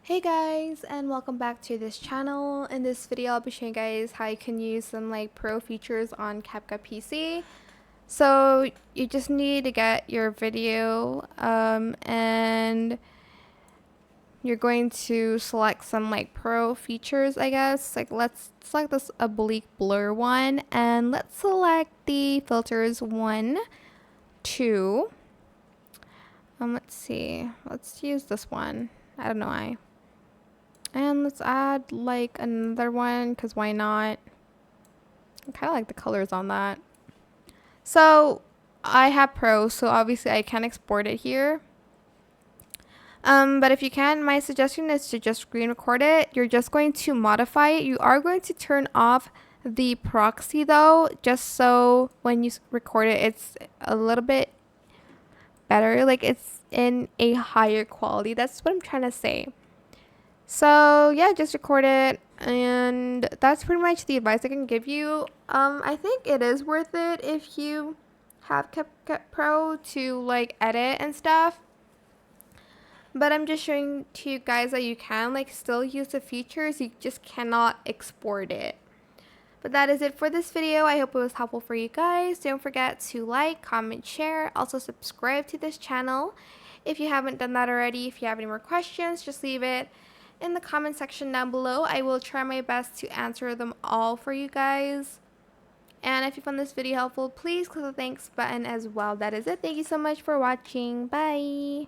Hey guys, and welcome back to this channel. In this video I'll be showing you guys how you can use some pro features on CapCut PC. So you just need to get your video and you're going to select some pro features, I guess. Let's select this oblique blur one, and let's select the filters 1, 2. Let's see, let's use this one. I don't know why. And let's add another one, because why not? I kind of like the colors on that. So I have Pro, so obviously I can export it here. But if you can, my suggestion is to just screen record it. You're just going to modify it. You are going to turn off the proxy though, just so when you record it, it's a little bit better. Like it's in a higher quality. That's what I'm trying to say. So yeah, just record it, and that's pretty much the advice I can give you. I think it is worth it if you have CapCut Pro to edit and stuff. But I'm just showing to you guys that you can still use the features, you just cannot export it. But that is it for this video. I hope it was helpful for you guys. Don't forget to like, comment, share. Also subscribe to this channel if you haven't done that already. If you have any more questions, just leave it in the comment section down below. I will try my best to answer them all for you guys. And if you found this video helpful, please click the thanks button as well. That is it. Thank you so much for watching. Bye.